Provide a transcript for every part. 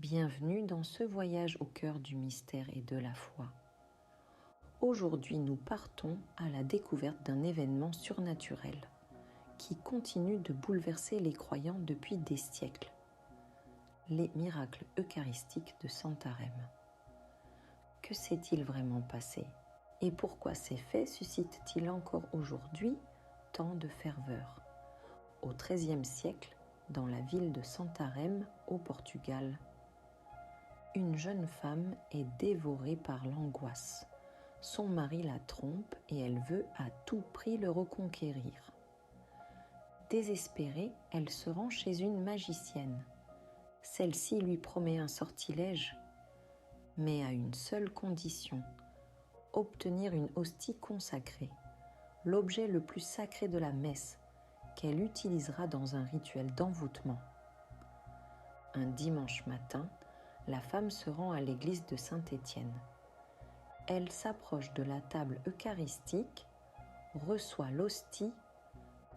Bienvenue dans ce voyage au cœur du mystère et de la foi. Aujourd'hui, nous partons à la découverte d'un événement surnaturel qui continue de bouleverser les croyants depuis des siècles. Les miracles eucharistiques de Santarém. Que s'est-il vraiment passé et pourquoi ces faits suscitent-ils encore aujourd'hui tant de ferveur? Au XIIIe siècle, dans la ville de Santarém, au Portugal, une jeune femme est dévorée par l'angoisse. Son mari la trompe et elle veut à tout prix le reconquérir. Désespérée, elle se rend chez une magicienne. Celle-ci lui promet un sortilège, mais à une seule condition: obtenir une hostie consacrée, l'objet le plus sacré de la messe, qu'elle utilisera dans un rituel d'envoûtement. Un dimanche matin, la femme se rend à l'église de Saint-Étienne. Elle s'approche de la table eucharistique, reçoit l'hostie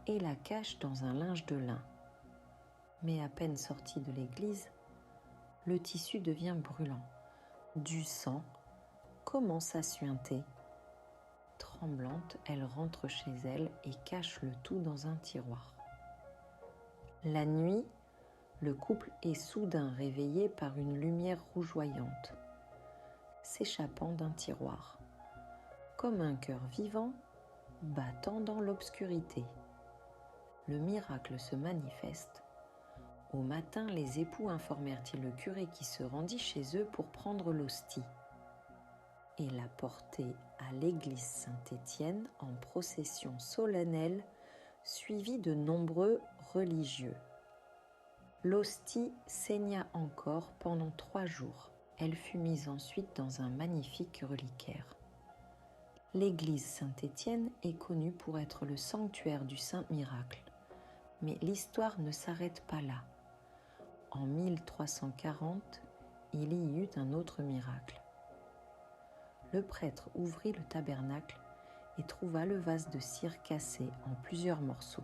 et la cache dans un linge de lin. Mais à peine sortie de l'église, le tissu devient brûlant. Du sang commence à suinter. Tremblante, elle rentre chez elle et cache le tout dans un tiroir. La nuit, le couple est soudain réveillé par une lumière rougeoyante, s'échappant d'un tiroir, comme un cœur vivant battant dans l'obscurité. Le miracle se manifeste. Au matin, les époux informèrent-ils le curé qui se rendit chez eux pour prendre l'hostie et la porter à l'église Saint-Étienne en procession solennelle, suivie de nombreux religieux. L'hostie saigna encore pendant 3 jours. Elle fut mise ensuite dans un magnifique reliquaire. L'église Saint-Étienne est connue pour être le sanctuaire du Saint Miracle. Mais l'histoire ne s'arrête pas là. En 1340, il y eut un autre miracle. Le prêtre ouvrit le tabernacle et trouva le vase de cire cassé en plusieurs morceaux.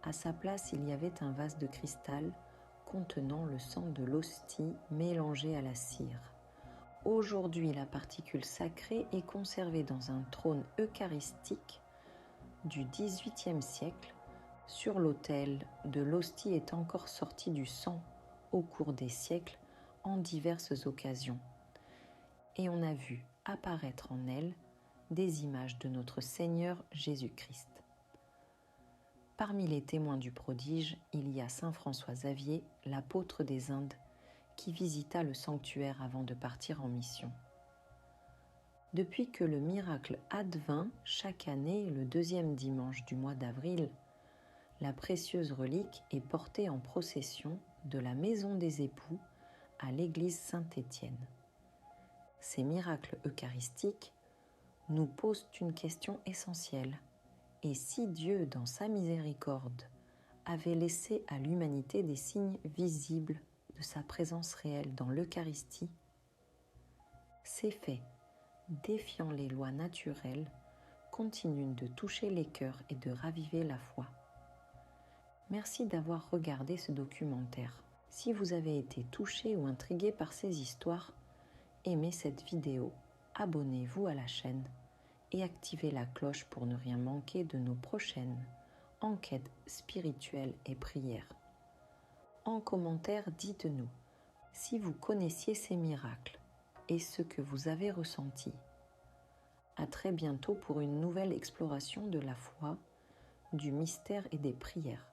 À sa place, il y avait un vase de cristal contenant le sang de l'hostie mélangé à la cire. Aujourd'hui, la particule sacrée est conservée dans un trône eucharistique du XVIIIe siècle. Sur l'autel de l'hostie est encore sorti du sang au cours des siècles en diverses occasions. Et on a vu apparaître en elle des images de notre Seigneur Jésus-Christ. Parmi les témoins du prodige, il y a saint François Xavier, l'apôtre des Indes, qui visita le sanctuaire avant de partir en mission. Depuis que le miracle advint chaque année le 2e dimanche du mois d'avril, la précieuse relique est portée en procession de la maison des époux à l'église Saint-Étienne. Ces miracles eucharistiques nous posent une question essentielle. Et si Dieu, dans sa miséricorde, avait laissé à l'humanité des signes visibles de sa présence réelle dans l'Eucharistie, ces faits, défiant les lois naturelles, continuent de toucher les cœurs et de raviver la foi. Merci d'avoir regardé ce documentaire. Si vous avez été touché ou intrigué par ces histoires, aimez cette vidéo, abonnez-vous à la chaîne et activez la cloche pour ne rien manquer de nos prochaines enquêtes spirituelles et prières. En commentaire, dites-nous si vous connaissiez ces miracles et ce que vous avez ressenti. À très bientôt pour une nouvelle exploration de la foi, du mystère et des prières.